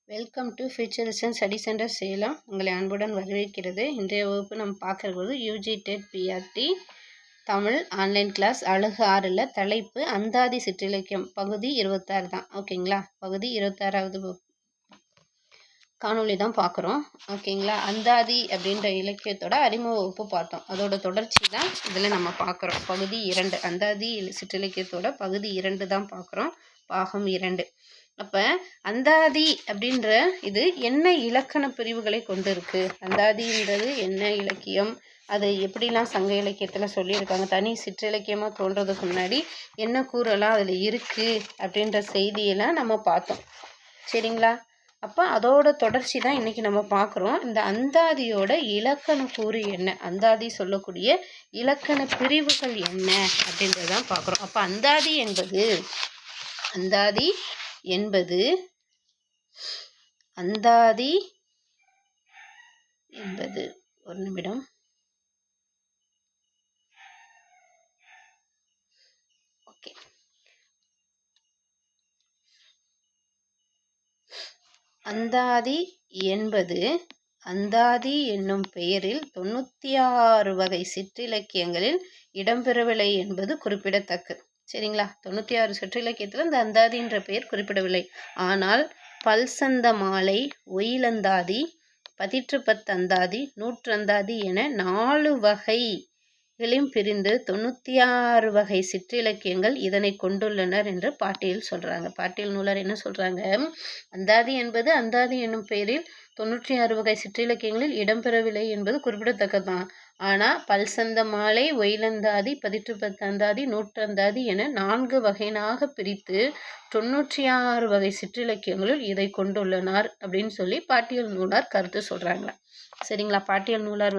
Welcome to future reason study centre Salem. உங்களை அன்புடன் வரவேற்கிறது. இன்றைய வகுப்பு நம்ம பார்க்குறது UG TET BRT Tamil online class அழகு 6ல் தலைப்பு அந்தாதி சிற்றிலக்கியம் பகுதி 26 தான். ஓகேங்களா, பகுதி 26வது காணொலி தான் பார்க்குறோம். ஓகேங்களா, அந்தாதி அப்படின்ற இலக்கியத்தோட அறிமுக வகுப்பு பார்த்தோம். அதோட தொடர்ச்சி தான் இதில் நம்ம பார்க்குறோம். பகுதி 2 அந்தாதி சிற்றிலக்கியத்தோட பகுதி 2 தான் பார்க்குறோம், பாகம் 2. அப்போ அந்தாதி அப்படின்ற இது என்ன இலக்கண பிரிவுகளை கொண்டு இருக்கு? அந்தாதின்றது என்ன இலக்கியம், அது எப்படிலாம் சங்க இலக்கியத்தில் சொல்லியிருக்காங்க, தனி சிற்றிலக்கியமாக தோன்றதுக்கு முன்னாடி என்ன கூறலாம் அதில் இருக்குது அப்படின்ற செய்தியெல்லாம் நம்ம பார்த்தோம். சரிங்களா, அப்போ அதோட தொடர்ச்சி தான் இன்றைக்கி நம்ம பார்க்குறோம். இந்த அந்தாதியோட இலக்கண கூறு என்ன, அந்தாதி சொல்லக்கூடிய இலக்கண பிரிவுகள் என்ன அப்படின்றதான் பார்க்குறோம். அப்போ அந்தாதி என்பது ஒரு நிமிடம். ஓகே, அந்தாதி என்பது அந்தாதி என்னும் பெயரில் 96 வகை சிற்றிலக்கியங்களில் இடம்பெறவில்லை என்பது குறிப்பிடத்தக்கது. சரிங்களா, 96 சிற்றிலக்கியத்தில் இந்த அந்தாதின்ற பெயர் குறிப்பிடவில்லை. ஆனால் பல்சந்த மாலை, ஒயிலந்தாதி, பதிற்றுப்பத்தந்தாதி, நூற்றந்தாதி என 4 வகைகளையும் பிரிந்து 96 வகை சிற்றிலக்கியங்கள் இதனை கொண்டுள்ளனர் என்று பாட்டியல் சொல்கிறாங்க. பாட்டியல் நூலர் என்ன சொல்கிறாங்க? அந்தாதி என்பது அந்தாதி என்னும் பெயரில் 96 வகை சிற்றிலக்கியங்களில் இடம்பெறவில்லை என்பது குறிப்பிடத்தக்கதுதான். ஆனால் பல்சந்த மாலை, ஒயிலந்தாதி, பதிற்றுப்பத்தந்தாதி, நூற்றந்தாதி என 4 வகையாக பிரித்து 96 வகை சிற்றிலக்கியங்களில் இதை கொண்டுள்ளனர் அப்படின்னு சொல்லி பாட்டியல் நூலார் கருத்து சொல்கிறாங்க. சரிங்களா, பாட்டியல் நூலார்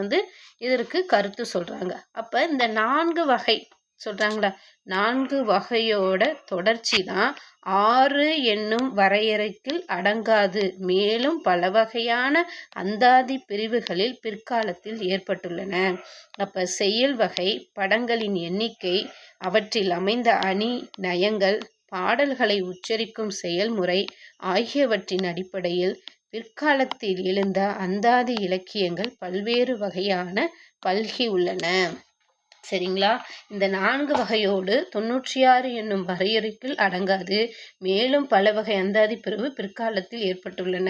இதற்கு கருத்து சொல்கிறாங்க. அப்போ இந்த 4 வகை சொல்கிறாங்களா, 4 வகையோட தொடர்ச்சி தான் 6 என்னும் வரையறைக்குள் அடங்காது. மேலும் பல வகையான அந்தாதி பிரிவுகளில் பிற்காலத்தில் ஏற்பட்டுள்ளன. அப்போ செய்யுள் வகை, படங்களின் எண்ணிக்கை, அவற்றில் அமைந்த அணி நயங்கள், பாடல்களை உச்சரிக்கும் செயல்முறை ஆகியவற்றின் அடிப்படையில் பிற்காலத்தில் எழுந்த அந்தாதி இலக்கியங்கள் பல்வேறு வகையான பல்கி உள்ளன. சரிங்களா, இந்த 4 வகையோடு 96 என்னும் வரையறைக்குள் அடங்காது. மேலும் பல வகை அந்தாதி பிரிவு பிற்காலத்தில் ஏற்பட்டுள்ளன.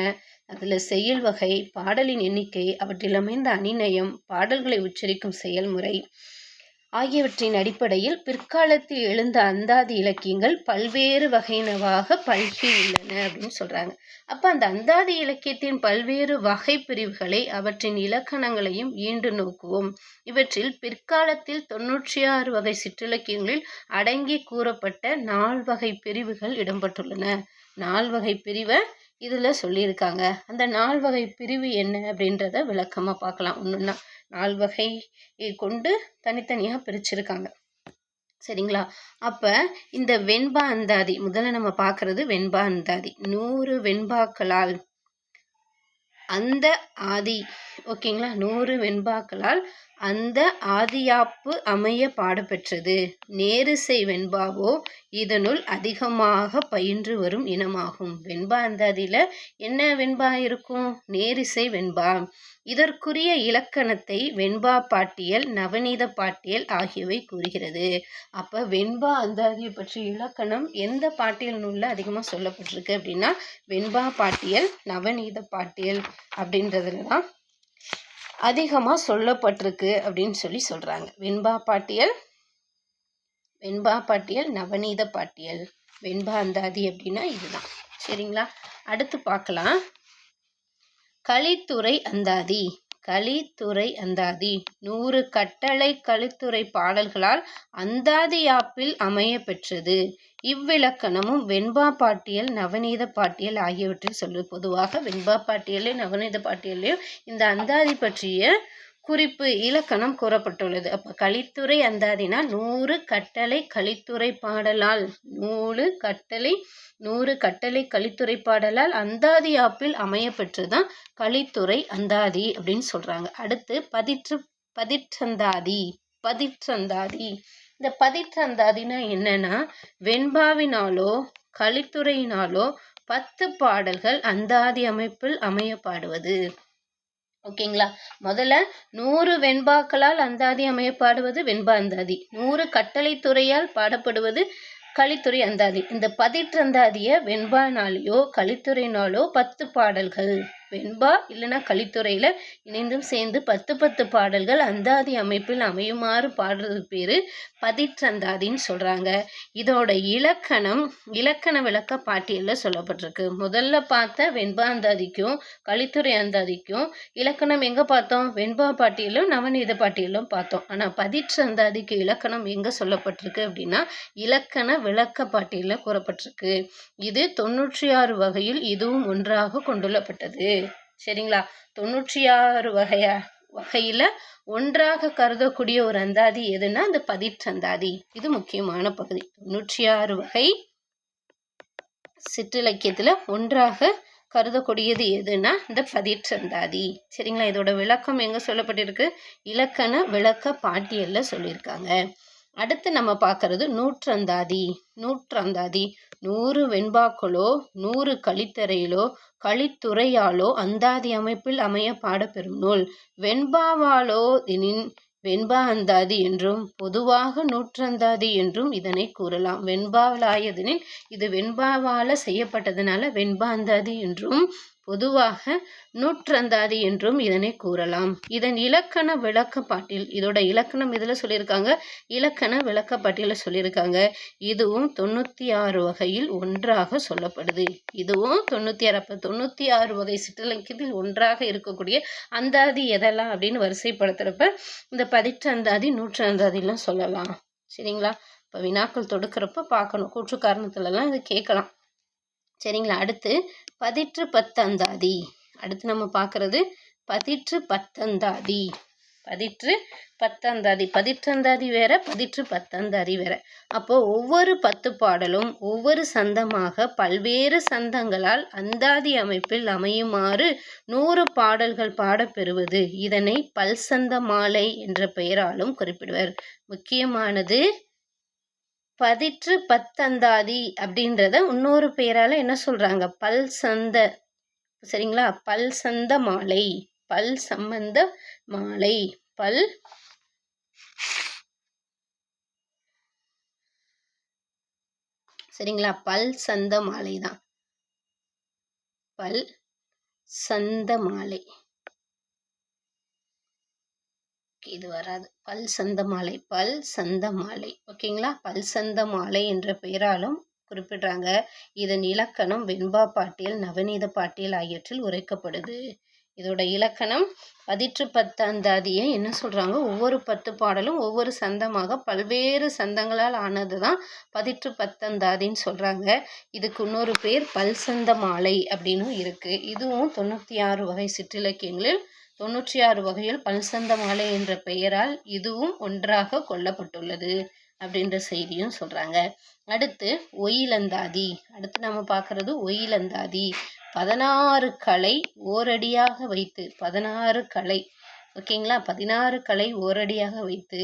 அதில் செய்யுள் வகை, பாடலின் எண்ணிக்கை, அவற்றில் அமைந்த அணிநயம், பாடல்களை உச்சரிக்கும் செயல்முறை ஆகியவற்றின் அடிப்படையில் பிற்காலத்தில் எழுந்த அந்தாதி இலக்கியங்கள் பல்வேறு வகையினவாக பல்கி உள்ளன அப்படின்னு சொல்கிறாங்க. அப்போ அந்த அந்தாதி இலக்கியத்தின் பல்வேறு வகை பிரிவுகளை அவற்றின் இலக்கணங்களையும் ஈண்டு நோக்குவோம். இவற்றில் பிற்காலத்தில் 96 வகை சிற்றிலக்கியங்களில் அடங்கி கூறப்பட்ட 4 வகை பிரிவுகள் இடம்பெற்றுள்ளன. 4 வகை பிரிவை இதில் சொல்லியிருக்காங்க. அந்த 4 வகை பிரிவு என்ன அப்படின்றத விளக்கமாக பார்க்கலாம். ஒன்றுன்னா 4 வகை கொண்டு தனித்தனியாக பிரிச்சிருக்காங்க. சரிங்களா, அப்போ இந்த வெண்பா அந்தாதி முதல்ல நம்ம பார்க்கறது வெண்பா அந்தாதி. 100 வெண்பாக்களால் அந்த ஆதி, ஓகேங்களா, 100 வெண்பாக்களால் அந்த ஆதியாப்பு அமைய பாடப்பெற்றது. நேரிசை வெண்பாவோ இதனுள் அதிகமாக பயின்று வரும் இனமாகும். வெண்பா அந்தாதியில் என்ன வெண்பா இருக்கும்? நேரிசை வெண்பா. இதற்குரிய இலக்கணத்தை வெண்பா பாட்டியல், நவநீத பாட்டியல் ஆகியவை கூறுகிறது. அப்போ வெண்பா அந்தாதியை பற்றிய இலக்கணம் எந்த பாட்டியல் நூலில் அதிகமாக சொல்லப்பட்டிருக்கு அப்படின்னா வெண்பா பாட்டியல், நவநீத பாட்டியல் அப்படின்றதுல தான் அதிகமாக சொல்லப்பட்டிருக்கு அப்படின்னு சொல்கிறாங்க. வெண்பா பாட்டியல், நவநீத பாட்டியல், வெண்பா அந்தாதி அப்படின்னா இதுதான். சரிங்களா, அடுத்து பார்க்கலாம். கலித்துறை அந்தாதி. 100 கட்டளை கலித்துறை பாடல்களால் அந்தாதி யாப்பில் அமைய பெற்றது. இவ்விலக்கணமும் வெண்பா பாட்டியல், நவநீத பாட்டியல் ஆகியவற்றில் சொல்லுது. பொதுவாக வெண்பா பாட்டியலையும் நவநீத பாட்டியலையும் இந்த அந்தாதி பற்றிய குறிப்பு இலக்கணம் கூறப்பட்டுள்ளது. அப்போ கலித்துறை அந்தாதினா 100 கட்டளை கலித்துறை பாடலால், 100 கட்டளை கலித்துறை பாடலால் அந்தாதி யாப்பில் அமைய பெற்றுதான் கலித்துறை அந்தாதி அப்படின்னு சொல்றாங்க. அடுத்து பதிற்றந்தாதி. இந்த பதிற்றந்தாதினா என்னன்னா வெண்பாவினாலோ கலித்துறையினாலோ 10 பாடல்கள் அந்தாதி அமைப்பில் அமைய பாடுவது. ஓகேங்களா? முதல்ல 100 வெண்பாக்களால் அந்தாதி அமைய பாடுவது வெண்பா அந்தாதி. 100 கட்டளைத்துறையால் பாடப்படுவது கலித்துறை அந்தாதி. இந்த பதிற்றந்தாதியை வெண்பானாலேயோ கலித்துறைனாலோ 10 பாடல்கள், வெண்பா இல்லைன்னா கலித்துறையில் இணைந்தும் சேர்ந்து 10 பாடல்கள் அந்தாதி அமைப்பில் அமையுமாறு பாடுறது பேர் பதிற்றந்தாதின்னு சொல்கிறாங்க. இதோட இலக்கண விளக்க பாட்டியலில் சொல்லப்பட்டிருக்கு. முதல்ல பார்த்த வெண்பா அந்தாதிக்கும் கலித்துறை அந்தாதிக்கும் இலக்கணம் எங்கே பார்த்தோம்? வெண்பா பாட்டியலும் நவநீத பாட்டியலும் பார்த்தோம். ஆனால் பதிற்றந்தாதிக்கு இலக்கணம் எங்கே சொல்லப்பட்டிருக்கு அப்படின்னா இலக்கண விளக்க பாட்டியலில் கூறப்பட்டிருக்கு. இது 96 வகையில் இதுவும் ஒன்றாக கொண்டுள்ளப்பட்டது. சரிங்களா? 96 வகையில ஒன்றாக கருதக்கூடிய ஒரு அந்தாதி எதுன்னா அந்த பதிற்றந்தாதி. இது முக்கியமான பகுதி. 96 வகை சிற்றிலக்கியத்துல ஒன்றாக கருதக்கூடியது எதுனா இந்த பதிற்றந்தாதி. சரிங்களா? இதோட விளக்கம் எங்க சொல்லப்பட்டிருக்கு? இலக்கண விளக்க பாட்டியல்ல சொல்லியிருக்காங்க. அடுத்து நம்ம பார்க்கறது நூற்றந்தாதி. 100 வெண்பாக்களோ 100 கலித்தறையிலோ கலித்துறையாலோ அந்தாதி அமைப்பில் அமைய பாடப்பெறும் நூல். வெண்பாவாலோ எனின் வெண்பா அந்தாதி என்றும் பொதுவாக நூற்றந்தாதி என்றும் இதனை கூறலாம். வெண்பாவாலாயதெனின் இது வெண்பாவால செய்யப்பட்டதுனால வெண்பா அந்தாதி என்றும் பொதுவாக நூற்றந்தாதி என்றும் இதனை கூறலாம். இதன் இலக்கண விளக்கப்பாட்டில் இதோட இலக்கணம் இதில் சொல்லியிருக்காங்க, இலக்கண விளக்கப்பாட்டியில் சொல்லியிருக்காங்க. இதுவும் 96 வகையில் ஒன்றாக சொல்லப்படுது. இதுவும் 96. அப்போ 96 வகை சிற்றிலக்கியத்தில் ஒன்றாக இருக்கக்கூடிய அந்தாதி எதெல்லாம் அப்படின்னு வரிசைப்படுத்துறப்ப இந்த பதிற்றந்தாதி நூற்றந்தாதிலாம் சொல்லலாம். சரிங்களா? இப்போ வினாக்கள் தொடுக்கிறப்ப பார்க்கணும். கூற்று காரணத்துலலாம் இது கேட்கலாம். சரிங்களா? அடுத்து பதிற்று பத்தந்தாதி. அடுத்து நம்ம பார்க்கறது பதிற்று பத்தந்தாதி. பதிற்றந்தாதி வேற, பதிற்று பத்தந்தாதி வேற. அப்போ ஒவ்வொரு 10 பாடலும் ஒவ்வொரு சந்தமாக பல்வேறு சந்தங்களால் அந்தாதி அமைப்பில் அமையுமாறு 100 பாடல்கள் பாடப்பெறுவது. இதனை பல்சந்த மாலை என்ற பெயராலும் குறிப்பிடுவர். முக்கியமானது பதிற்று பத்தந்தாதி அப்படின்றத இன்னொரு பெயரால என்ன சொல்றாங்க? பல்சந்த. சரிங்களா? பல்சந்த மாலை, பல் சம்பந்த மாலை, சரிங்களா? பல் சந்த மாலை தான் பல் சந்த மாலை. இது வராது. பல் சந்த மாலை. ஓகேங்களா? பல் சந்த மாலை என்ற பெயராலும் குறிப்பிடுறாங்க. இதன் இலக்கணம் வெண்பா பாட்டியல் நவநீத பாட்டியல் ஆகியவற்றில் உரைக்கப்படுது. இதோட இலக்கணம் பதிற்று பத்தந்தாதியை என்ன சொல்றாங்க? ஒவ்வொரு 10 பாடலும் ஒவ்வொரு சந்தமாக பல்வேறு சந்தங்களால் ஆனது தான் பதிற்று பத்தந்தாதின்னு சொல்றாங்க. இதுக்கு இன்னொரு பேர் பல்சந்த மாலை அப்படின்னு இருக்கு. இதுவும் 96 வகை சிற்றிலக்கியங்களில் 96 வகையில் பல்சந்த மாலை என்ற பெயரால் இதுவும் ஒன்றாக கொள்ளப்பட்டுள்ளது அப்படின்ற செய்தியும் சொல்றாங்க. அடுத்து ஒயிலந்தாதி. அடுத்து நம்ம பார்க்கறது ஒயிலந்தாதி. 16 கலை ஓரடியாக வைத்து 16 கலை. ஓகேங்களா? 16 கலை ஓரடியாக வைத்து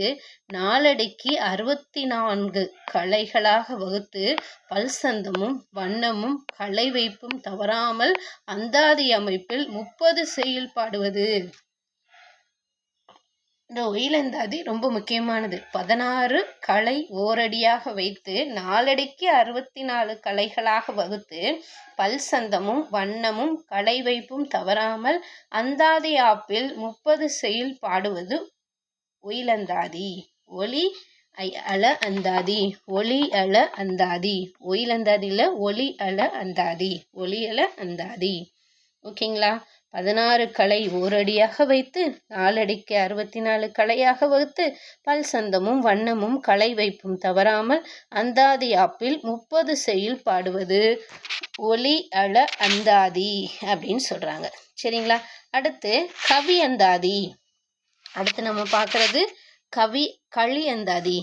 நாலடிக்கு 64 கலைகளாக வகுத்து பல்சந்தமும் வண்ணமும் கலை வைப்பும் தவறாமல் அந்தாதி அமைப்பில் 30 செய்யுள் பாடுவது. இந்த ஒயிலந்தாதி ரொம்ப முக்கியமானது. 16 கலை ஓரடியாக வைத்து நாலடிக்கு 64 கலைகளாக வகுத்து பல்சந்தமும் வண்ணமும் கலை வைப்பும் தவறாமல் அந்தாதி ஆப்பில் 30 செய்யுள் பாடுவது ஒயிலந்தாதி. ஒளி அல அந்தாதி. ஒயிலந்தாதியில் ஒளி அல அந்தாதி. ஓகேங்களா? 16 கலை ஓரடியாக வைத்து நாலடிக்கு 64 கலையாக வகுத்து பல்சந்தமும் வண்ணமும் கலை வைப்பும் தவறாமல் அந்தாதி ஆப்பில் 30 செய்யுள் பாடுவது ஒளி அல அந்தாதி அப்படின்னு சொல்றாங்க. சரிங்களா? அடுத்து கவி அந்தாதி. அடுத்து நம்ம பார்க்கறது களி அந்தாதி.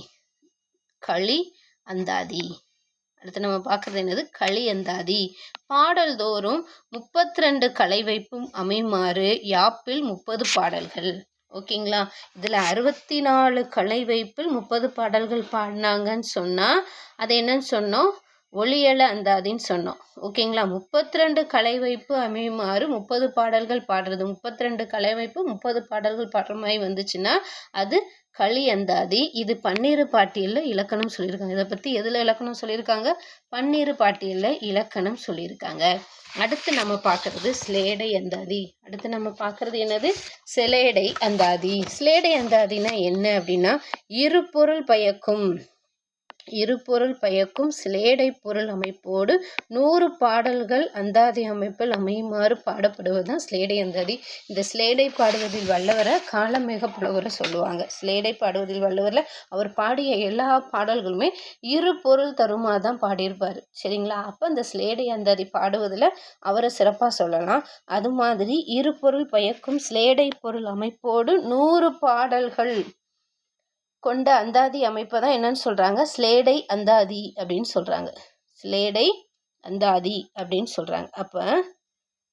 அடுத்து நம்ம பார்க்கறது என்னது? களி அந்தாதி. பாடல்தோறும் 32 கலை வைப்பும் அமைமாறு யாப்பில் 30 பாடல்கள். ஓகேங்களா? இதில் 64 கலை வைப்பில் 30 பாடல்கள் பாடினாங்கன்னு சொன்னால் அது என்னன்னு சொன்னோம்? ஒளியல அந்தாதின்னு சொன்னோம். ஓகேங்களா? 32 கலைவைப்பு அமையுமாறு 30 பாடல்கள் பாடுறது. 32 கலைவைப்பு 30 பாடல்கள் பாடுற மாதிரி வந்துச்சுன்னா அது களி அந்தாதி. இது பன்னிரு பாட்டியல்ல இலக்கணம் சொல்லியிருக்காங்க. இதை பற்றி எதில் இலக்கணம் சொல்லியிருக்காங்க? பன்னிரு பாட்டியல்ல இலக்கணம் சொல்லியிருக்காங்க. அடுத்து நம்ம பார்க்கறது சிலேடை அந்தாதி. அடுத்து நம்ம பார்க்கறது என்னது? சிலேடை அந்தாதி. சிலேடை அந்தாதினா என்ன அப்படின்னா, இருபொருள் பயக்கும் சிலேடை பொருள் அமைப்போடு 100 பாடல்கள் அந்தாதி அமைப்பில் அமையுமாறு பாடப்படுவதுதான் சிலேடை அந்தாதி. இந்த சிலேடை பாடுவதில் வல்லவரை காளமேக புலவரை சொல்லுவாங்க. சிலேடை பாடுவதில் வல்லவரில் அவர் பாடிய எல்லா பாடல்களுமே இரு பொருள் தருமாதான் பாடியிருப்பார். சரிங்களா? அப்போ இந்த சிலேடை அந்தாதி பாடுவதில் அவரை சிறப்பாக சொல்லலாம். அது மாதிரி இருபொருள் பயக்கும் சிலேடை பொருள் அமைப்போடு 100 பாடல்கள் கொண்ட அந்தாதி அமைப்பை தான் என்னன்னு சொல்கிறாங்க? சிலேடை அந்தாதி அப்படின்னு சொல்கிறாங்க. சிலேடை அந்தாதி அப்படின்னு சொல்கிறாங்க. அப்போ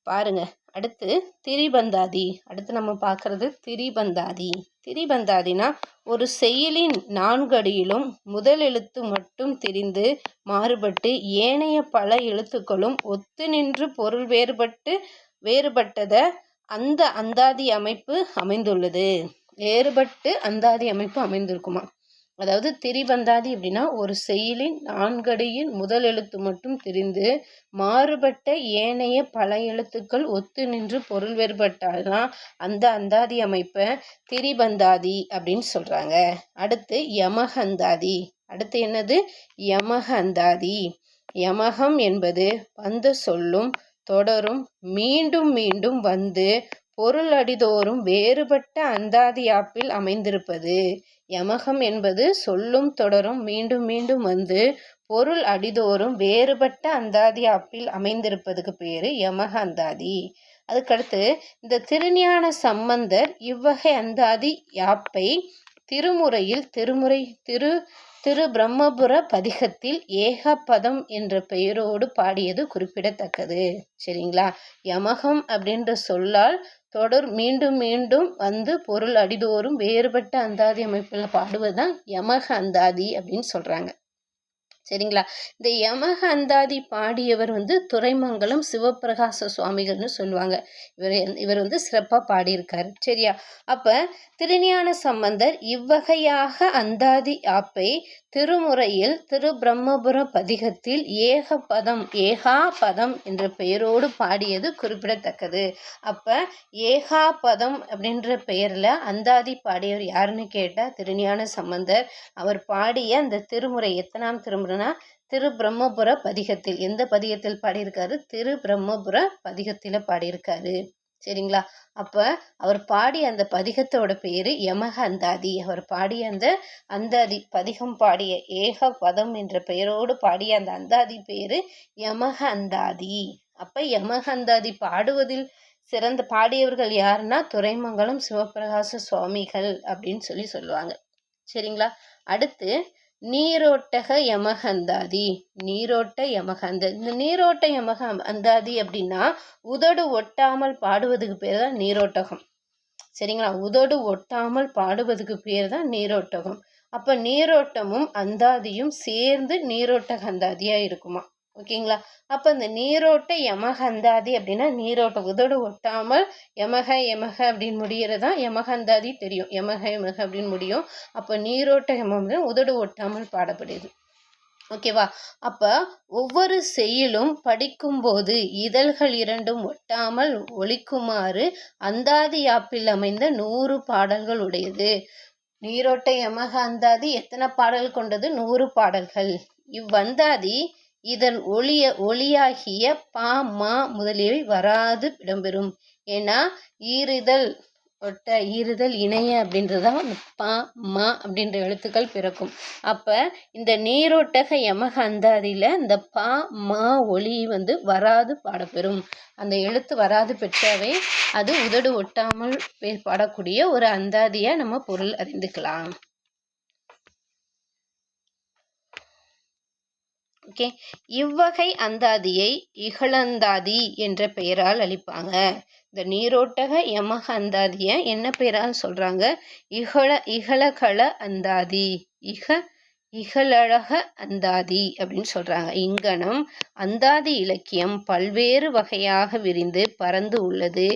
பாருங்க, அடுத்து திரிபந்தாதி. அடுத்து நம்ம பார்க்கறது திரிபந்தாதி. திரிபந்தாதினா ஒரு செய்யுளின் 4 அடியிலும் முதல் எழுத்து மட்டும் திரிந்து மாறுபட்டு ஏனைய பல எழுத்துக்களும் ஒத்து நின்று பொருள் வேறுபட்டத அந்த அந்தாதி அமைப்பு அமைந்துள்ளது. வேறுபட்டு அந்தாதி அமைப்பு அமைந்திருக்குமா? அதாவது திரிபந்தாதி அப்படின்னா ஒரு செய்யுளின் 4 அடியின் முதல் எழுத்து மட்டும் திரிந்து மாறுபட்ட ஏனைய பல எழுத்துக்கள் ஒத்து நின்று பொருள் வேறுபட்டால்தான் அந்த அந்தாதி அமைப்பை திரிபந்தாதி அப்படின்னு சொல்றாங்க. அடுத்து யமக அந்தாதி. அடுத்து என்னது? யமக அந்தாதி. யமகம் என்பது வந்த சொல்லும் தொடரும் மீண்டும் மீண்டும் வந்து பொருள் அடிதோறும் வேறுபட்ட அந்தாதி ஆப்பில் அமைந்திருப்பது. யமகம் என்பது சொல்லும் தொடரும் மீண்டும் மீண்டும் வந்து பொருள் அடிதோறும் வேறுபட்ட அந்தாதி ஆப்பில் அமைந்திருப்பதுக்கு பேரு யமக அந்தாதி. அதுக்கடுத்து இந்த திருஞான சம்பந்தர் இவ்வகை அந்தாதி யாப்பை திருமுறையில் திரு பிரம்மபுர பதிகத்தில் ஏகபதம் என்ற பெயரோடு பாடியது குறிப்பிடத்தக்கது. சரிங்களா? யமகம் அப்படின்ற சொல்லால் தொடர் மீண்டும் மீண்டும் வந்து பொருள் அடிதோறும் வேறுபட்ட அந்தாதி அமைப்பில் பாடுவதுதான் யமக அந்தாதி அப்படின்னு சொல்றாங்க. சரிங்களா? இந்த யமக அந்தாதி பாடியவர் துரைமங்கலம் சிவபிரகாச சுவாமிகள்னு சொல்லுவாங்க. இவர் சிறப்பாக பாடியிருக்காரு. சரியா? அப்போ திருஞான சம்பந்தர் இவ்வகையாக அந்தாதி ஆப்பை திருமுறையில் திரு பிரம்மபுர பதிகத்தில் ஏகாபதம் என்ற பெயரோடு பாடியது குறிப்பிடத்தக்கது. அப்போ ஏகாபதம் அப்படின்ற பெயரில் அந்தாதி பாடியவர் யாருன்னு கேட்டால் திருஞான சம்பந்தர். அவர் பாடிய அந்த திருமுறை எத்தனாம் திருமுறைனா திரு பிரம்மபுர பதிகத்தில். எந்த பதிகத்தில் பாடியிருக்காரு? திரு பிரம்மபுர பதிகத்தில் பாடியிருக்காரு. சரிங்களா? அப்போ அவர் பாடிய அந்த பதிகத்தோட பேரு யமக அந்தாதி. அவர் பாடிய அந்த அந்தாதி பதிகம் பாடிய ஏகபதம் என்ற பெயரோடு பாடிய அந்த அந்தாதி பேரு யமக அந்தாதி. அப்போ யமக அந்தாதி பாடுவதில் சிறந்த பாடியவர்கள் யாருன்னா துரைமங்கலம் சிவபிரகாச சுவாமிகள் அப்படின்னு சொல்லுவாங்க. சரிங்களா? அடுத்து நீரோட்டக யமக அந்தாதி. நீரோட்ட யமக அந்தாதி. இந்த நீரோட்ட யமக அந்தாதி அப்படின்னா உதடு ஒட்டாமல் பாடுவதுக்கு பேர் தான் நீரோட்டகம். சரிங்களா? உதடு ஒட்டாமல் பாடுவதுக்கு பேர் தான் நீரோட்டகம். அப்போ நீரோட்டமும் அந்தாதியும் சேர்ந்து நீரோட்டக அந்தாதியா இருக்குமா? ஓகேங்களா? அப்போ இந்த நீரோட்ட யமக அந்தாதி அப்படின்னா நீரோட்ட உதடு ஒட்டாமல் யமக அப்படின்னு முடிகிறதான் யமக அந்தாதி தெரியும். யமக அப்படின்னு முடியும். அப்போ நீரோட்ட யமம் உதடு ஒட்டாமல் பாடப்படுது. ஓகேவா? அப்போ ஒவ்வொரு செய்யுளும் படிக்கும்போது இதழ்கள் இரண்டும் ஒட்டாமல் ஒலிக்குமாறு அந்தாதி யாப்பில் அமைந்த 100 பாடல்கள் உடையது. நீரோட்ட யமக அந்தாதி எத்தனை பாடல் கொண்டது? 100 பாடல்கள். இவ்வந்தாதி இதன் ஒளியாகிய பா மா முதலியவை வராது இடம்பெறும். ஏன்னா ஈரிதழ் இணைய அப்படின்றதான் பா மா அப்படின்ற எழுத்துக்கள் பிறக்கும். அப்போ இந்த நீரோட்டக யமக அந்தாதியில் இந்த பா மா ஒளி வராது பாடப்பெறும். அந்த எழுத்து வராது பெற்றாவே அது உதடு ஒட்டாமல் பாடக்கூடிய ஒரு அந்தாதியை நம்ம பொருள் அறிந்துக்கலாம். ஓகே. இவ்வகை அந்தாதியை இகழந்தாதி என்ற பெயரால் அளிப்பாங்க. இந்த நீரோட்டக யமக அந்தாதியை என்ன பெயரால் சொல்றாங்க? இகழகள அந்தாதி. இகழழக அந்தாதி அப்படின்னு சொல்றாங்க. இங்கனம் அந்தாதி இலக்கியம் பல்வேறு வகையாக விரிந்து பரந்து உள்ளது.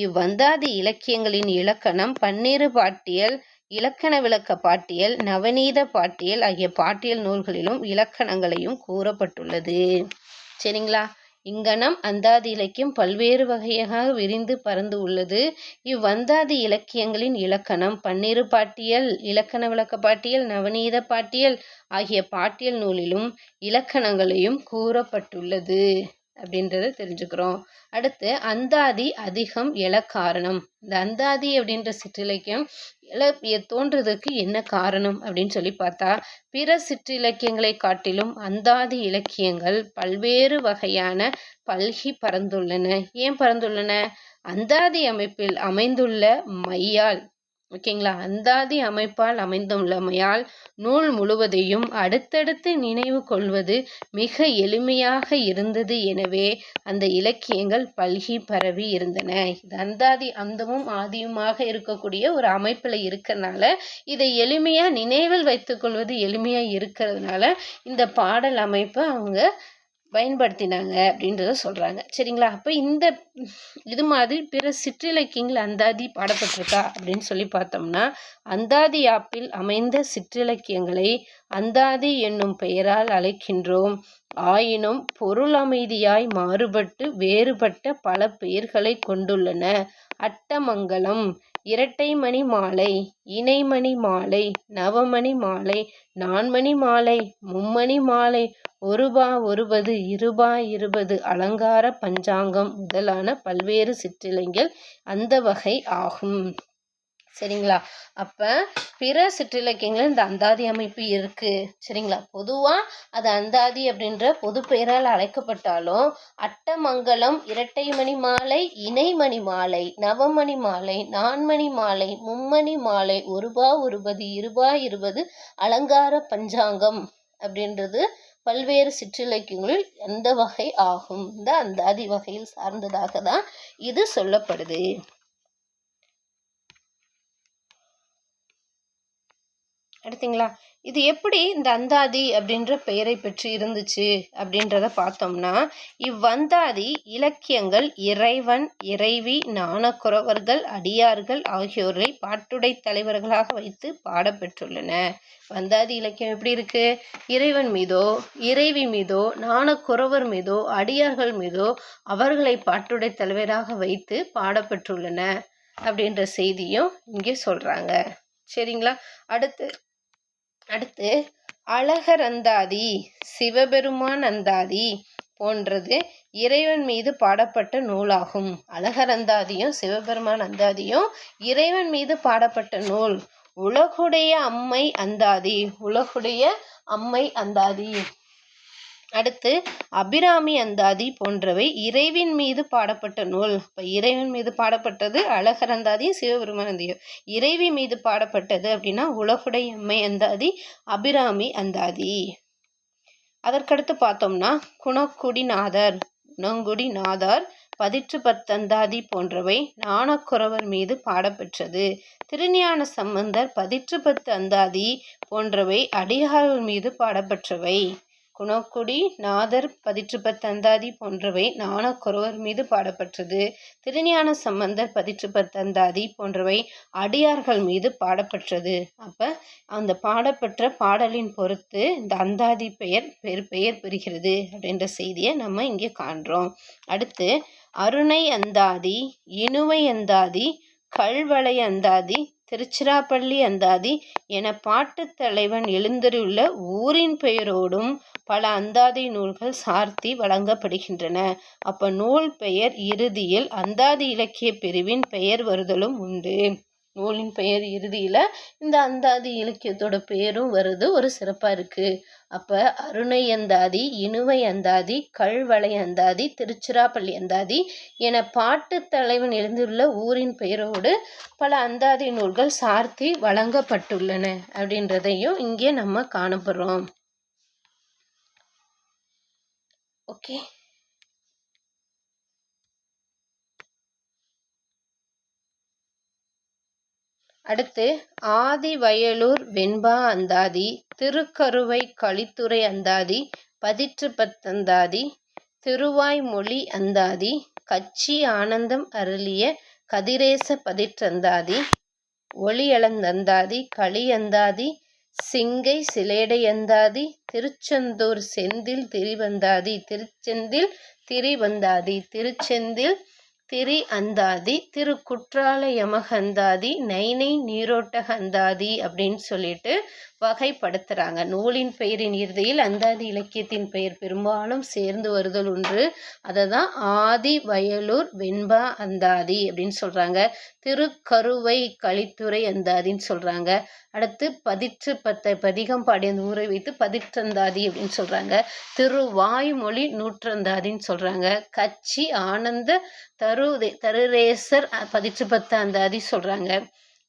இவ்வந்தாதி இலக்கியங்களின் இலக்கணம் பன்னிரு பாட்டியல், இலக்கண விளக்க பாட்டியல், நவநீத பாட்டியல் ஆகிய பாட்டியல் நூல்களிலும் இலக்கணங்களையும் கூறப்பட்டுள்ளது. சரிங்களா? இங்கனம் அந்தாதி இலக்கியம் பல்வேறு வகையாக விரிந்து பரந்து உள்ளது. இவ்வந்தாதி இலக்கியங்களின் இலக்கணம் பன்னிரு பாட்டியல், இலக்கண விளக்க பாட்டியல், நவநீத பாட்டியல் ஆகிய பாட்டியல் நூலிலும் இலக்கணங்களையும் கூறப்பட்டுள்ளது அப்படின்றத தெரிஞ்சுக்கிறோம். அடுத்து அந்தாதி அதிகம் எழ காரணம். இந்த அந்தாதி அப்படின்ற சிற்றிலக்கியம் தோன்றதுக்கு என்ன காரணம் அப்படின்னு சொல்லி பார்த்தா, பிற சிற்றிலக்கியங்களை காட்டிலும் அந்தாதி இலக்கியங்கள் பல்வேறு வகையான பல்கி பரந்துள்ளன. ஏன் பரந்துள்ளன? அந்தாதி அமைப்பில் அமைந்துள்ள மையால், ஓகேங்களா, அந்தாதி அமைப்பால் அமைந்துள்ளமையால் நூல் முழுவதையும் அடுத்தடுத்து நினைவு கொள்வது மிக எளிமையாக இருந்தது. எனவே அந்த இலக்கியங்கள் பல்கி பரவி இருந்தன. இது அந்தாதி அந்தமும் ஆதியுமாக இருக்கக்கூடிய ஒரு அமைப்பில் இருக்கிறதுனால இதை எளிமையாக நினைவில் வைத்துக்கொள்வது எளிமையாக இருக்கிறதுனால இந்த பாடல் அமைப்பை அவங்க பயன்படுத்தினாங்க அப்படின்றத சொல்கிறாங்க. சரிங்களா? அப்போ இந்த இது மாதிரி பிற சிற்றிலக்கியங்கள் அந்தாதி பாடப்பட்டிருக்கா அப்படின்னு சொல்லி பார்த்தோம்னா, அந்தாதி யாப்பில் அமைந்த சிற்றிலக்கியங்களை அந்தாதி என்னும் பெயரால் அழைக்கின்றோம். ஆயினும் பொருள் அமைதியாய் மாறுபட்டு வேறுபட்ட பல பெயர்களை கொண்டுள்ளன. அட்டமங்கலம், இரட்டைமணி மாலை, இணைமணி மாலை, நவமணி மாலை, நான்மணி மாலை, மும்மணி மாலை, ஒருபா ஒருபது, இருபா இருபது, அலங்கார பஞ்சாங்கம் முதலான பல்வேறு சிற்றிலக்கியங்கள் அந்த வகை ஆகும். சரிங்களா? அப்ப பிற சிற்றிலக்கியங்கள் இந்த அந்தாதி அமைப்பு இருக்கு. சரிங்களா? பொதுவா அது அந்தாதி அப்படின்ற பொது பெயரால் அழைக்கப்பட்டாலும் அட்டமங்கலம், இரட்டைமணி மாலை, இணைமணி மாலை, நவமணி மாலை, நான்மணி மாலை, மும்மணி மாலை, ஒருபா ஒருபது, இருபா இருபது, அலங்கார பஞ்சாங்கம் அப்படின்றது பல்வேறு சிற்றிலக்கியங்களில் எந்த வகை ஆகும். இந்த அந்தாதி வகையில் சார்ந்ததாக தான் இது சொல்லப்படுது. எடுத்தீங்களா? இது எப்படி இந்த அந்தாதி அப்படின்ற பெயரை பெற்று இருந்துச்சு அப்படின்றத பார்த்தோம்னா, இவ்வந்தாதி இலக்கியங்கள் இறைவன், இறைவி, ஞானக்குரவர்கள், அடியார்கள் ஆகியோரை பாட்டுடை தலைவர்களாக வைத்து பாடப்பெற்றுள்ளன. வந்தாதி இலக்கியம் எப்படி இருக்கு? இறைவன் மீதோ, இறைவி மீதோ, ஞானக்குரவர் மீதோ, அடியார்கள் மீதோ அவர்களை பாட்டுடை தலைவராக வைத்து பாடப்பெற்றுள்ளன அப்படின்ற செய்தியும் இங்கே சொல்றாங்க. சரிங்களா? அடுத்து அழகர் அந்தாதி, சிவபெருமான் அந்தாதி போன்றது இறைவன் மீது பாடப்பட்ட நூலாகும். அழகர் அந்தாதியும் சிவபெருமான் அந்தாதியும் இறைவன் மீது பாடப்பட்ட நூல். உலகுடைய அம்மை அந்தாதி, உலகுடைய அம்மை அந்தாதி. அடுத்து அபிராமி அந்தாதி போன்றவை இறைவின் மீது பாடப்பட்ட நூல். இப்போ இறைவன் மீது பாடப்பட்டது அழகர் அந்தாதியும் சிவபெருமான் அந்தாதியும். இறைவி மீது பாடப்பட்டது அப்படின்னா உலகுடைய அம்மை அந்தாதி, அபிராமி அந்தாதி. அதற்கடுத்து பார்த்தோம்னா குணக்குடிநாதர், குணங்குடிநாதர், பதிற்று பத்தந்தாதி போன்றவை ஞானக்குரவர் மீது பாடப்பெற்றது. திருஞான சம்பந்தர் பதிற்று பத்து அந்தாதி போன்றவை அடியார்கள் மீது பாடப்பெற்றவை. குணக்குடி நாதர், பதிற்று பத்து அந்தாதி போன்றவை ஞானக்குரவர் மீது பாடப்பட்டது. திருஞான சம்பந்தர் பதிற்று பத்து அந்தாதி போன்றவை அடியார்கள் மீது பாடப்பட்டது. அப்ப அந்த பாடப்பெற்ற பாடலின் பொறுத்து இந்த அந்தாதி பெயர் பெறுகிறது அப்படின்ற செய்தியை நம்ம இங்கே காண்றோம். அடுத்து அருணை அந்தாதி, இணுவை அந்தாதி, கல்வளை அந்தாதி, திருச்சிராப்பள்ளி அந்தாதி என பாட்டுத் தலைவன் எழுந்தருள்ள ஊரின் பெயரோடும் பல அந்தாதி நூல்கள் சார்த்தி வழங்கப்படுகின்றன. அப்ப நூல் பெயர் இறுதியில் அந்தாதி இலக்கிய பிரிவின் பெயர் வருதலும் உண்டு. நூலின் பெயர் இறுதியில் இந்த அந்தாதி இலக்கியத்தோட பெயரும் வருது, ஒரு சிறப்பாக இருக்குது. அப்போ அருணை அந்தாதி, இணுவை அந்தாதி, கல்வளை அந்தாதி, திருச்சிராப்பள்ளி அந்தாதி என பாட்டு தலைவன் எழுந்துள்ள ஊரின் பெயரோடு பல அந்தாதி நூல்கள் சார்த்தி வழங்கப்பட்டுள்ளன அப்படின்றதையும் இங்கே நம்ம காணப்படுறோம். ஓகே. அடுத்து ஆதி வயலூர் வெண்பா அந்தாதி, திருக்கருவை கலித்துறை அந்தாதி, பதிற்று பத்தந்தாதி, திருவாய்மொழி அந்தாதி, கச்சி ஆனந்தம் அருளிய கதிரேச பதிற்றந்தாதி, ஒளியளந்தந்தாதி, களியந்தாதி, சிங்கை சிலேடையந்தாதி, திருச்செந்தூர் செந்தில் திரிவந்தாதி, திருச்செந்தில் திரி அந்தாதி, திருக்குற்றால யமகந்தாதி, நைனை நீரோட்டக அந்தாதி அப்படின்னு சொல்லிட்டு வகைப்படுத்துகிறாங்க. நூலின் பெயரின் இறுதியில் அந்தாதி இலக்கியத்தின் பெயர் பெரும்பாலும் சேர்ந்து வருதல் ஒன்று. அதை தான் ஆதி வயலூர் வெண்பா அந்தாதி அப்படின்னு சொல்கிறாங்க. திருக்கருவை கலித்துறை அந்தாதின்னு சொல்கிறாங்க. அடுத்து பதிற்று பதிகம் பாடிய அந்த ஊரை வைத்து பதிற்றந்தாதி அப்படின்னு சொல்கிறாங்க. திருவாய்மொழி நூற்றந்தாதின்னு சொல்கிறாங்க. கச்சி ஆனந்த தருரேசர் பதிற்று அந்தாதி சொல்கிறாங்க.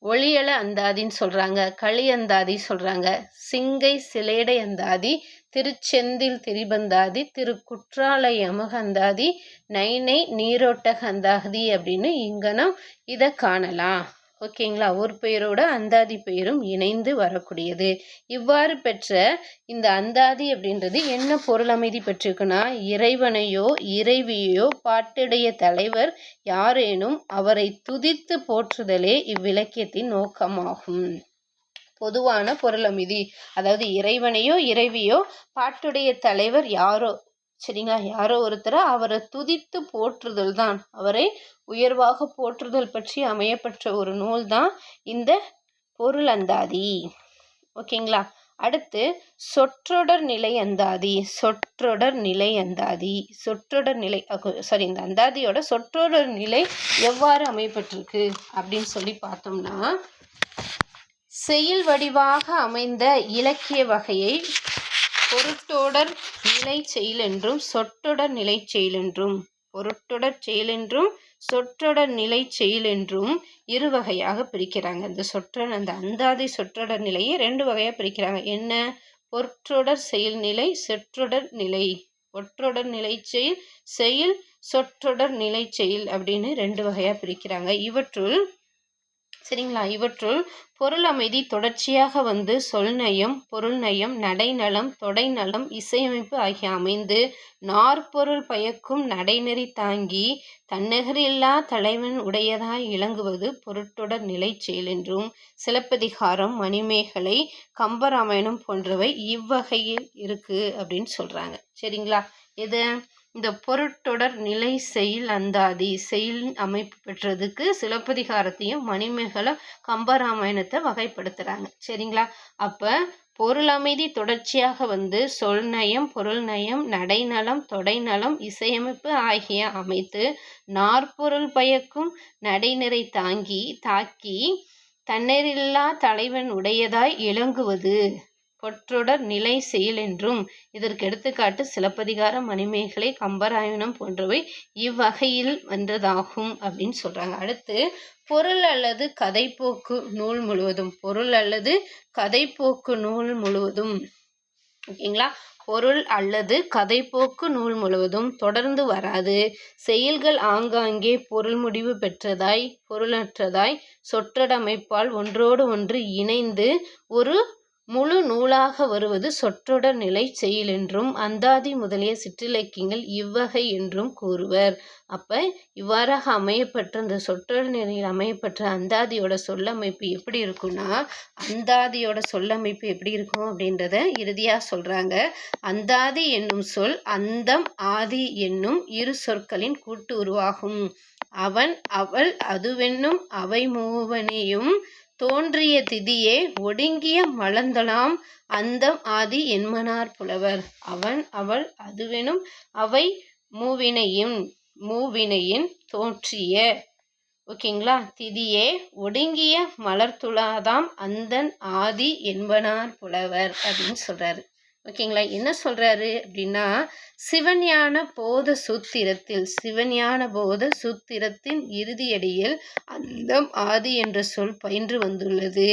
ஒளியள அந்தாதின்னு சொல்கிறாங்க. களி அந்தாதி சொல்கிறாங்க. சிங்கை சிலேடை அந்தாதி, திருச்செந்தில் திரிபந்தாதி, திருக்குற்றால யமகந்தாதி, நைனை நீரோட்டக அந்தாதி அப்படின்னு இங்கனம் இதை காணலாம். ஓகேங்களா? ஒரு பெயரோட அந்தாதி பெயரும் இணைந்து வரக்கூடியது. இவ்வாறு பெற்ற இந்த அந்தாதி அப்படின்றது என்ன பொருள் அமைதி பெற்றிருக்குன்னா, இறைவனையோ இறைவியோ பாட்டுடைய தலைவர் யாரேனும் அவரை துதித்து போற்றுதலே இவ்விலக்கியத்தின் நோக்கமாகும். பொதுவான பொருள் அமைதி, அதாவது இறைவனையோ இறைவியோ பாட்டுடைய தலைவர் யாரோ, சரிங்களா, யாரோ ஒருத்தரை அவரை துதித்து போற்றுதல் தான், அவரை உயர்வாக போற்றுதல் பற்றி அமையப்பெற்ற ஒரு நூல் தான் இந்த பொருள் அந்தாதி. ஓகேங்களா? அடுத்து சொற்றொடர் நிலை அந்தாதி. இந்த அந்தாதியோட சொற்றொடர் நிலை எவ்வாறு அமையப்பட்டிருக்கு அப்படின்னு சொல்லி பார்த்தோம்னா, செயல் வடிவாக அமைந்த இலக்கிய வகையை பொருட்டொடர் நிலை செயல் என்றும் சொற்றொடர் நிலை செயல் என்றும் சொற்றொடர் நிலை செயல் என்றும் இரு வகையாக பிரிக்கிறாங்க. அந்த அந்தாதி சொற்றொடர் நிலையை 2 வகையாக பிரிக்கிறாங்க. என்ன? பொருட்டொடர் செயல் நிலை, சொற்றொடர் நிலை. ஒற்றொடர் நிலை செயல், சொற்றொடர் நிலை செயல் அப்படின்னு 2 வகையாக பிரிக்கிறாங்க. இவற்றுள் பொருள் அமைதி தொடர்ச்சியாக வந்து சொல்நயம், பொருள்நயம், நடைநலம், தொடைநலம், இசையமைப்பு ஆகிய அமைந்து நாற்பொருள் பயக்கும் நடைநெறி தாங்கி தன்னகரில்லா தலைவன் உடையதாய் இலங்குவது பொருட்டொடர் நிலை செயல் என்றும், சிலப்பதிகாரம், மணிமேகலை, கம்பராமாயணம் போன்றவை இவ்வகையில் இருக்கு அப்படின்னு சொல்றாங்க. சரிங்களா? இது இந்த பொருட்டொடர் நிலை செயல் அந்தாதி செயல் அமைப்பு பெற்றதுக்கு சிலப்பதிகாரத்தையும் மணிமேகலை, கம்பராமாயணத்தை வகைப்படுத்துறாங்க. சரிங்களா? அப்ப பொருள் அமைதி தொடர்ச்சியாக வந்து சொல்நயம், பொருள்நயம், நடைநலம், தொடைநலம், இசையமைப்பு ஆகிய அமைத்து நாற்பொருள் பயக்கும் நடைநிறை தாக்கி தன்னரில்லா தலைவன் உடையதாய் இலங்குவது பொற்றொடர் நிலை செயல் என்றும், இதற்கு எடுத்துக்காட்டு சிலப்பதிகாரம், மணிமேகலை, கம்பராமாயணம் போன்றவை இவ்வகையில் வந்ததாகும் அப்படின்னு சொல்றாங்க. அடுத்து பொருள் அல்லது கதைப்போக்கு நூல் முழுவதும் ஓகேங்களா? பொருள் அல்லது கதைப்போக்கு நூல் முழுவதும் தொடர்ந்து வராது. செயல்கள் ஆங்காங்கே பொருள் முடிவு பெற்றதாய் பொருளற்றதாய் சொற்றொடமைப்பால் ஒன்றோடு ஒன்று இணைந்து ஒரு முழு நூலாக வருவது சொற்றொடர் நிலை செயல் என்றும், அந்தாதி முதலிய சிற்றிலக்கியங்கள் இவ்வகை என்றும் கூறுவர். அப்ப இவ்வாறாக அமையப்பட்ட அந்த சொற்றொடர் நிலையில் அமையப்பட்ட அந்தாதியோட சொல்லமைப்பு எப்படி இருக்கும்னா, அப்படின்றத இறுதியா சொல்றாங்க. அந்தாதி என்னும் சொல் அந்தம் ஆதி என்னும் இரு சொற்களின் கூட்டு உருவாகும். அவன் அவள் அதுவென்னும் அவை மூவனையும் தோன்றிய திதியே ஒடுங்கிய மலர்ந்தலாம் அந்தம் ஆதி என்மனார் புலவர். அவன் அவள் அதுவெனும் அவை மூவினையின் தோன்றிய ஓகேங்களா திதியே ஒடுங்கிய மலர்த்துளாதாம் அந்தன் ஆதி என்பனார் புலவர் அப்படின்னு சொல்றாரு. ஓகேங்களா? என்ன சொல்றாரு அப்படின்னா, சிவஞான போத சூத்திரத்தின் இறுதியடியில் அந்தம் ஆதி என்ற சொல் பயின்று வந்துள்ளது.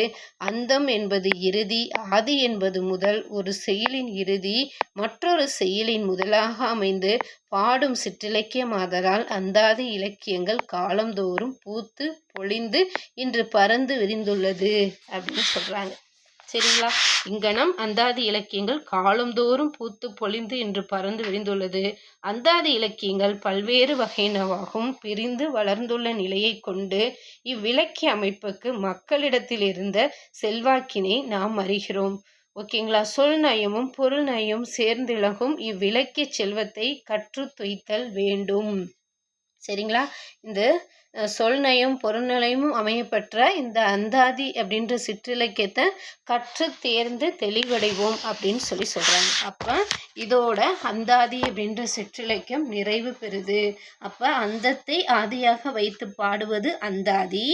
அந்தம் என்பது இறுதி, ஆதி என்பது முதல். ஒரு செய்யுளின் இறுதி மற்றொரு செய்யுளின் முதலாக அமைந்து பாடும் சிற்றிலக்கியமாதலால் அந்தாதி இலக்கியங்கள் காலந்தோறும் பூத்து பொழிந்து இன்று பரந்து விரிந்துள்ளது அப்படின்னு சொல்றாங்க. சரிங்களா? இங்கனம் அந்தாதி இலக்கியங்கள் காலந்தோறும் பூத்து பொழிந்து இன்று பறந்து விரிந்துள்ளது. அந்தாதி இலக்கியங்கள் பல்வேறு வகையினவாகவும் பிரிந்து வளர்ந்துள்ள நிலையை கொண்டு இவ்விலக்கிய அமைப்புக்கு மக்களிடத்தில் இருந்த செல்வாக்கினை நாம் அறிகிறோம். ஓகேங்களா? சொல் நயமும் பொருள் நயமும் சேர்ந்திலகும் இவ்விலக்கிய செல்வத்தை கற்று துய்த்தல் வேண்டும். சரிங்களா? இந்த சொல் நயம் பொருள் நயமும் அமையப்பெற்ற இந்த அந்தாதி அப்படின்ற சிற்றிலக்கியத்தை கற்று தேர்ந்து தெளிவடைவோம் அப்படின்னு சொல்கிறாங்க. அப்போ இதோட அந்தாதி அப்படின்ற சிற்றிலக்கியம் நிறைவு பெறுது. அப்போ அந்தத்தை ஆதியாக வைத்து பாடுவது அந்தாதி.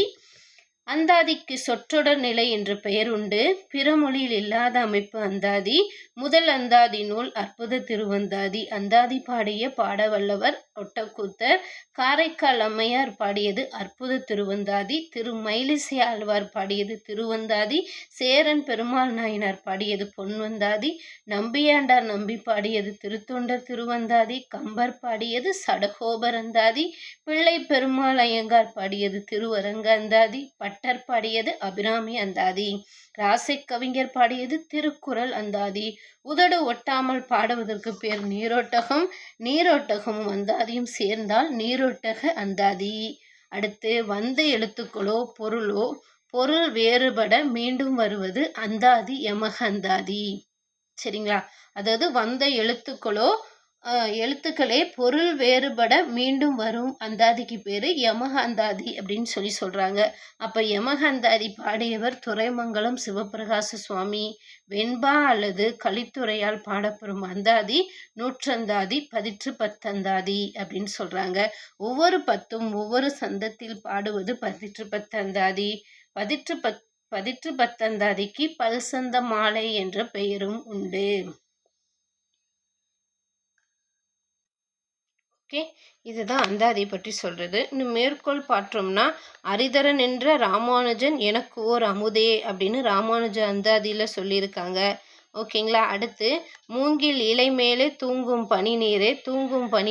அந்தாதிக்கு சொற்றொடர் நிலை என்று பெயர் உண்டு. பிற மொழியில் இல்லாத அமைப்பு அந்தாதி. முதல் அந்தாதி நூல் அற்புத திருவந்தாதி. அந்தாதி பாடிய பாடவல்லவர் ஒட்டக்கூத்தர். காரைக்கால் அம்மையார் பாடியது அற்புத திருவந்தாதி. மயிலிசை ஆழ்வார் பாடியது திருவந்தாதி. சேரன் பெருமாள் நாயனார் பாடியது பொன்வந்தாதி. நம்பியாண்டார் நம்பி பாடியது திருத்தொண்டர் திருவந்தாதி. கம்பர் பாடியது சடகோபர் அந்தாதி. பிள்ளை பெருமாள் ஐயங்கார் பாடியது திருவரங்க அந்தாதி. பட்டர் பாடியது அபிராமி அந்தாதி. ராசை கவிஞர் பாடியது திருக்குறள் அந்தாதி. உதடு ஒட்டாமல் பாடுவதற்கு பேர் நீரோட்டகம். நீரோட்டகமும் அந்தாதியும் சேர்ந்தால் நீரோட்டக அந்தாதி. அடுத்து வந்த எழுத்துக்களோ பொருள் வேறுபட மீண்டும் வருவது அந்தாதி யமக அந்தாதி. சரிங்களா? அதாவது வந்த எழுத்துக்களே பொருள் வேறுபட மீண்டும் வரும் அந்தாதிக்கு பேர் யமக அந்தாதி அப்படின்னு சொல்கிறாங்க. அப்போ யமக அந்தாதி பாடியவர் துரைமங்கலம் சிவபிரகாச சுவாமி. வெண்பா அல்லது கலித்துறையால் பாடப்பெறும் அந்தாதி நூற்றந்தாதி, பதிற்று பத்தந்தாதி அப்படின்னு சொல்கிறாங்க. ஒவ்வொரு பத்தும் ஒவ்வொரு சந்தத்தில் பாடுவது பதிற்று பத்தந்தாதி. பதிற்று பத்தந்தாதிக்கு பல்சந்த மாலை என்ற பெயரும் உண்டு. ஓகே, இதுதான் அந்தாதி பற்றி சொல்கிறது. இன்னும் மேற்கோள் பார்த்தோம்னா, அரிதர நின்ற ராமானுஜன் எனக்கு ஓர் அமுதே அப்படின்னு ராமானுஜ அந்தாதியில் சொல்லியிருக்காங்க. ஓகேங்களா? அடுத்து மூங்கில் இலை மேலே தூங்கும் பனி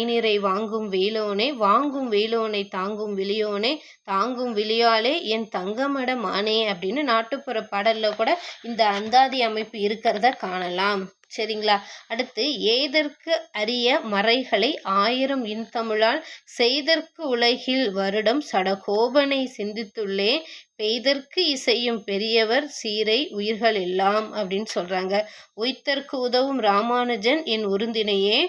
நீரை வாங்கும் வெயிலோனை தாங்கும் விழியோனே, தாங்கும் விழியாலே என் தங்கமட மானே அப்படின்னு நாட்டுப்புற பாடலில் கூட இந்த அந்தாதி அமைப்பு இருக்கிறத காணலாம். சரிங்களா? அடுத்து எய்தற்கு அரிய மறைகளை 1000 இன்தமிழால் செய்தற்கு உலகில் வருடம் சடகோபனை சிந்தித்துள்ளே பெய்தற்கு இசையும் பெரியவர் சீரை உயிர்கள் எல்லாம் அப்படின்னு சொல்கிறாங்க. உய்தற்கு உதவும் ராமானுஜன் என் உருந்தினையே,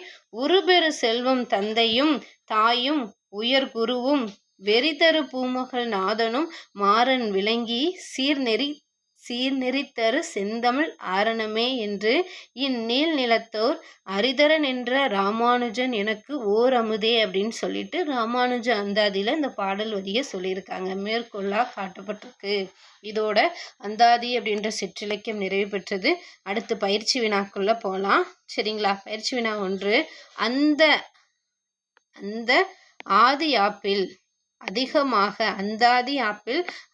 உருபெரு செல்வம் தந்தையும் தாயும் உயர் குருவும் வெறிதரு பூமகள் நாதனும் மாறன் விளங்கி சீர்நெறித்தரு செந்தமிழ் ஆரணமே என்று இந்நீள் நிலத்தோர் அரிதர நின்ற ராமானுஜன் எனக்கு ஓர் அமுதே அப்படின்னு சொல்லிட்டு ராமானுஜ அந்தாதியில் இந்த பாடல் வரியை சொல்லியிருக்காங்க. மேற்கொள்ளாக காட்டப்பட்டிருக்கு. இதோட அந்தாதி அப்படின்ற சிற்றிலக்கியம் நிறைவு பெற்றது. அடுத்து பயிற்சி வினாக்குள்ள போகலாம். சரிங்களா? பயிற்சி வினா 1. அந்த ஆதி ஆப்பில்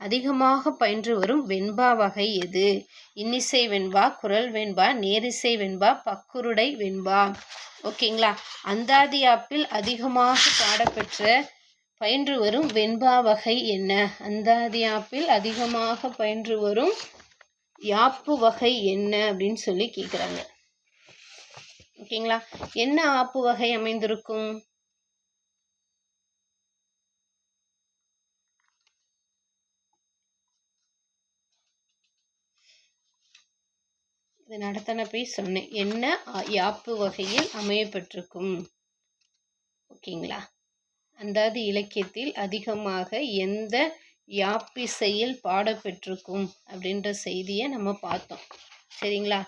அதிகமாக பயின்று வரும் வெண்பா வகை எது? இன்னிசை வெண்பா, குரல் வெண்பா, நேரிசை வெண்பா, பக்குருடை வெண்பா. ஓகேங்களா? அந்தாதி ஆப்பில் அதிகமாக பயின்று வரும் வெண்பா வகை என்ன? அந்தாதி ஆப்பில் அதிகமாக பயின்று வரும் யாப்பு வகை என்ன அப்படின்னு சொல்லி கேட்குறாங்க. ஓகேங்களா? என்ன ஆப்பு வகை அமைந்திருக்கும்? இது நடத்தன போய் சொன்னேன். என்ன யாப்பு வகையில் அமையப்பட்டிருக்கும்? ஓகேங்களா? அந்தாதி இலக்கியத்தில் அதிகமாக எந்த யாப்பிசையில் பாடப்பெற்றிருக்கும் அப்படின்ற செய்தியை நம்ம பார்த்தோம். சரிங்களா?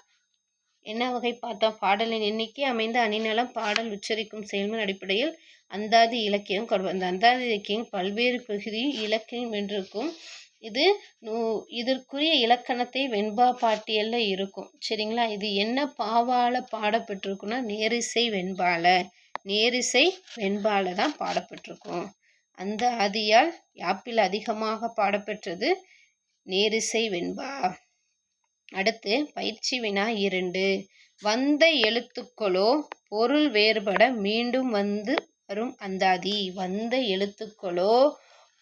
என்ன வகை பார்த்தோம்? பாடலின் எண்ணிக்கை, அமைந்த அணிநலம், பாடல் உச்சரிக்கும் செயல்முறை அடிப்படையில் அந்தாதி இலக்கியம் அந்த அந்தாதி இலக்கியம் பல்வேறு பகுதியில் இலக்கியம் வென்றிருக்கும். இது இதற்குரிய இலக்கணத்தை வெண்பா பாட்டியலில் இருக்கும். சரிங்களா? இது என்ன பாவால பாடப்பட்டிருக்குன்னா நேரிசை வெண்பால தான் பாடப்பட்டிருக்கும். அந்த ஆதியால் யாப்பில் அதிகமாக பாடப்பெற்றது நேரிசை வெண்பா. அடுத்து பயிற்சி வினா 2. வந்த எழுத்துக்களோ பொருள் வேறுபட மீண்டும் வந்து வரும் அந்தாதி. வந்த எழுத்துக்களோ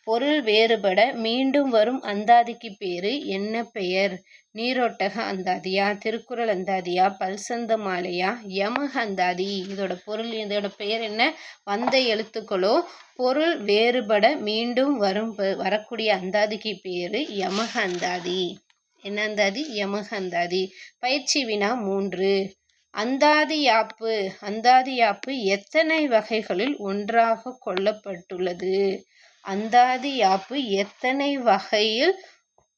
பொருள் வேறுபட மீண்டும் வரும் அந்தாதிக்கு பேரு என்ன பெயர்? நீரோட்டக அந்தாதியா, திருக்குறள் அந்தாதியா, பல்சந்த மாலையா, யமக அந்தாதி? இதோட பெயர் என்ன? வந்த எழுத்துக்களோ பொருள் வேறுபட மீண்டும் வரக்கூடிய அந்தாதிக்கு பேரு யமக அந்தாதி. என்ன அந்தாதி? யமக அந்தாதி. பயிற்சி வினா 3. அந்தாதி யாப்பு எத்தனை வகைகளில் ஒன்றாக கொள்ளப்பட்டுள்ளது? அந்தாதி யாப்பு எத்தனை வகையில்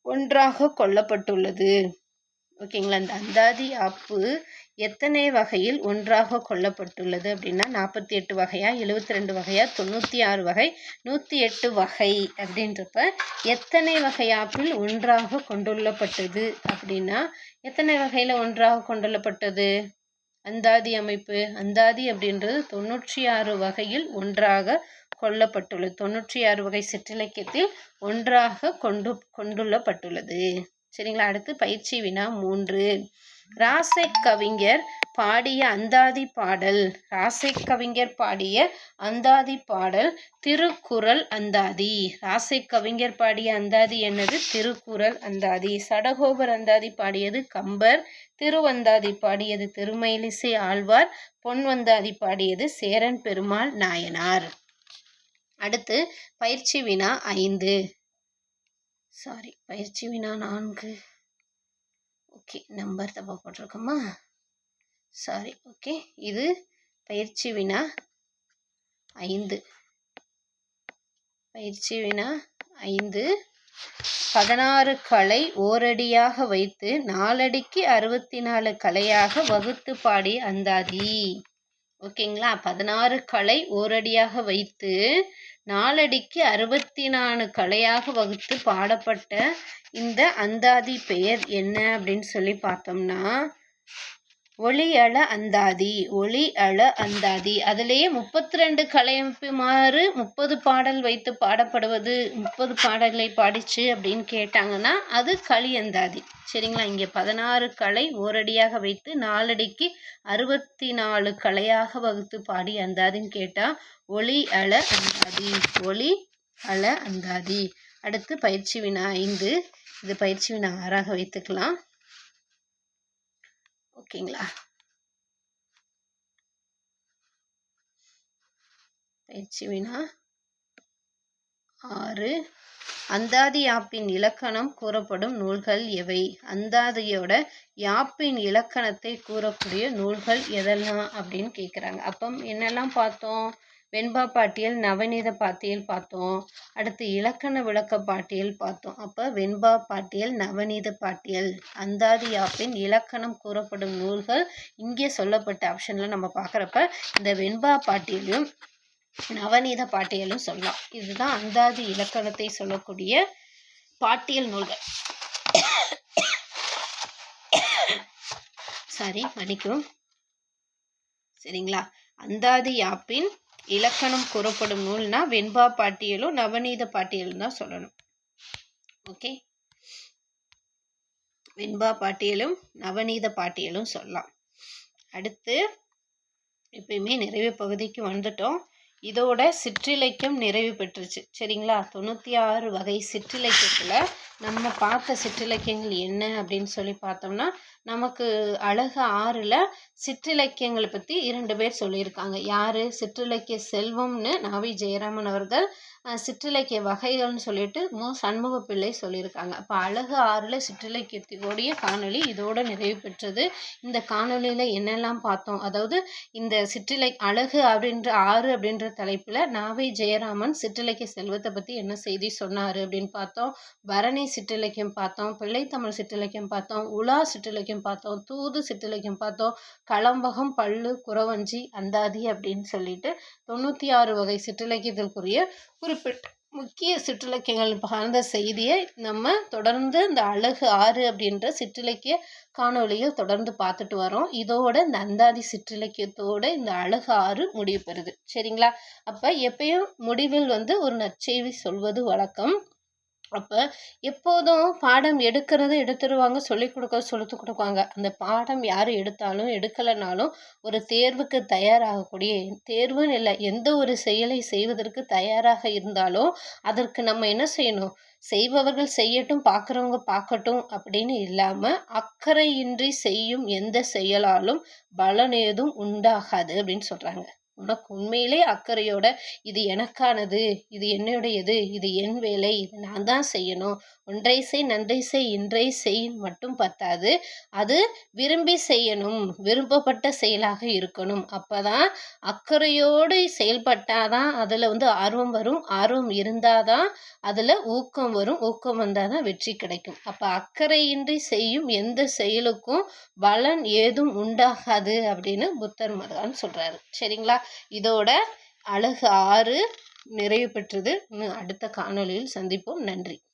ஒன்றாக கொள்ளப்பட்டுள்ளது? ஓகேங்களா? அந்த அந்தாதி யாப்பு எத்தனை வகையில் ஒன்றாக கொள்ளப்பட்டுள்ளது அப்படின்னா 48 வகையா, 72 வகையா, 96 வகை, 108 வகை அப்படின்றப்ப எத்தனை வகையாப்பில் ஒன்றாக கொண்டுள்ளப்பட்டது அப்படின்னா எத்தனை வகையில் ஒன்றாக கொண்டுள்ளப்பட்டது? அந்தாதி அமைப்பு. அந்தாதி அப்படின்றது 96 வகையில் ஒன்றாக கொள்ளப்பட்டுள்ளது. 96 வகை சிற்றிலக்கியத்தில் ஒன்றாக கொண்டுள்ளப்பட்டுள்ளது. சரிங்களா? அடுத்து பயிற்சி வினா 3. ராசை கவிஞர் பாடிய அந்தாதி பாடல் திருக்குறள் அந்தாதி. ராசை கவிஞர் பாடிய அந்தாதி என்னது? திருக்குறள் அந்தாதி. சடகோபர் அந்தாதி பாடியது கம்பர். திருவந்தாதி பாடியது திருமயிலிசை ஆழ்வார். பொன்வந்தாதி பாடியது சேரன் பெருமாள் நாயனார். அடுத்து பயிற்சி வினா 5. பயிற்சி வினா 4. ஓகே, நம்பர் தப்பா போட்டிருக்கோமா? ஓகே, இது பயிற்சி வினா 5. பயிற்சி வினா 5. 16 களை ஓரடியாக வைத்து 4 அடிக்கு 64 கலையாக வகுத்து பாடிய அந்தாதி. ஓகேங்களா? 16 களை ஓரடியாக வைத்து 4 அடிக்கு 64 கலையாக வகுத்து பாடப்பட்ட இந்த அந்தாதி பெயர் என்ன அப்படின்னு சொல்லி பார்த்தோம்னா ஒளியள அந்தாதி. அதிலேயே 32 கலையமைப்புமாறு 30 பாடல் வைத்து பாடப்படுவது 30 பாடல்களை பாடிச்சு அப்படின்னு கேட்டாங்கன்னா அது களி அந்தாதி. சரிங்களா? இங்கே 16 கலை ஓரடியாக வைத்து 4 அடிக்கு 64 கலையாக வகுத்து பாடி அந்தாதின்னு கேட்டால் ஒளி அள அந்தாதி. அடுத்து பயிற்சி வினா 5. இது பயிற்சி வினா 6ஆக வைத்துக்கலாம். ஓகேங்களா? பயிற்சி வினா 6. அந்தாதி யாப்பின் இலக்கணம் கூறப்படும் நூல்கள் எவை? அந்தாதியோட யாப்பின் இலக்கணத்தை கூறக்கூடிய நூல்கள் எதெல்லாம் அப்படின்னு கேட்குறாங்க. அப்போ என்னெல்லாம் பார்த்தோம்? வெண்பா பாட்டியல், நவநீத பாட்டியல் பார்த்தோம். அடுத்து இலக்கண விளக்க பாட்டியல் பார்த்தோம். அப்போ வெண்பா பாட்டியல், நவநீத பாட்டியல், அந்தாதி யாப்பின் இலக்கணம் கூறப்படும் நூல்கள் இங்கே சொல்லப்பட்ட ஆப்ஷனில் நம்ம பார்க்குறப்ப இந்த வெண்பா பாட்டியலும் நவநீத பாட்டியலும் சொல்லலாம். இதுதான் அந்தாதி இலக்கணத்தை சொல்லக்கூடிய பாட்டியல் நூல்கள். மன்னிக்கும். சரிங்களா? அந்தாதி யாப்பின் இலக்கணம் கூறப்படும் நூல்னா வெண்பா பாட்டியலும் நவநீத பாட்டியலும் தான் சொல்லணும். ஓகே, வெண்பா பாட்டியலும் நவநீத பாட்டியலும் சொல்லலாம். அடுத்து எப்பயுமே நிறைவு பகுதிக்கு வந்துட்டோம். இதோட சிற்றிலக்கியம் நிறைவு பெற்றுச்சு. சரிங்களா? 96 வகை சிற்றிலக்கியத்தில் நம்ம பார்த்த சிற்றிலக்கியங்கள் என்ன அப்படின்னு சொல்லி பார்த்தோம்னா நமக்கு அழகு 6ல் சிற்றிலக்கியங்களை பற்றி 2 பேர் சொல்லியிருக்காங்க. யார்? சிற்றிலக்கிய செல்வம்னு நாவி ஜெயராமன் அவர்கள், சிற்றிலக்கிய வகைகள்னு சொல்லிட்டு சண்முக பிள்ளை சொல்லியிருக்காங்க. அப்போ அழகு 6ல் சிற்றிலக்கியத்தினுடைய காணொளி இதோட நிறைவு பெற்றது. இந்த காணொலியில் என்னெல்லாம் பார்த்தோம்? அதாவது இந்த அழகு 6 அப்படின்ற தலைப்பில் நாவை ஜெயராமன் சிற்றிலக்கிய செல்வத்தை பற்றி என்ன செய்தி சொன்னார் அப்படின்னு பார்த்தோம். பரணி சிற்றிலக்கியம் பார்த்தோம், பிள்ளைத்தமிழ் சிற்றிலக்கியம் பார்த்தோம், உலா சிற்றிலக்கியம் பார்த்தோம், தூது சிற்றிலக்கியம் பார்த்தோம், களம்பகம், பள்ளு, குறவஞ்சி, அந்தாதி அப்படின்னு சொல்லிட்டு 96 வகை சிற்றிலக்கியத்திற்குரிய முக்கிய சிற்றிலக்கியங்கள் சார்ந்த செய்தியை நம்ம தொடர்ந்து இந்த அழகு 6 அப்படின்ற சிற்றிலக்கிய காணொளியில் தொடர்ந்து பார்த்துட்டு வரோம். இதோட இந்த அந்தாதி சிற்றிலக்கியத்தோட இந்த அழகு 6 முடிவு பெறுது. சரிங்களா? அப்ப எப்பயும் முடிவில் ஒரு நற்செய்தி சொல்வது வழக்கம். அப்ப எப்போதும் பாடம் எடுத்துருவாங்க, சொல்லிக் கொடுப்பாங்க. அந்த பாடம் யாரு எடுத்தாலும் எடுக்கலைனாலும் ஒரு தேர்வுக்கு தயாராகக்கூடிய, தேர்வுன்னு இல்லை, எந்த ஒரு செயலை செய்வதற்கு தயாராக இருந்தாலும் அதற்கு நம்ம என்ன செய்யணும்? செய்பவர்கள் செய்யட்டும், பார்க்குறவங்க பார்க்கட்டும் அப்படின்னு இல்லாம அக்கறையின்றி செய்யும் எந்த செயலாலும் பலன் ஏதும் உண்டாகாது அப்படின்னு சொல்றாங்க. உனக்கு உண்மையிலே அக்கறையோட இது எனக்கானது, இது என்னுடையது, இது என் வேலை, இது நான் தான் செய்யணும், ஒன்றை செய் நன்றை செய் இன்றை செய் மட்டும் பத்தாது, அது விரும்பி செய்யணும், விருப்பப்பட்ட செயலாக இருக்கணும். அப்பதான் அக்கறையோடு செயல்பட்டாதான் அதுல ஆர்வம் வரும், ஆர்வம் இருந்தாதான் அதுல ஊக்கம் வரும், ஊக்கம் வந்தாதான் வெற்றி கிடைக்கும். அப்ப அக்கறையின்றி செய்யும் எந்த செயலுக்கும் பலன் ஏதும் உண்டாகாது அப்படின்னு புத்தர் மகான் சொல்றாரு. சரிங்களா? இதோட அழகு 6 நிறைவு பெற்றது. அடுத்த காணொளியில் சந்திப்போம். நன்றி.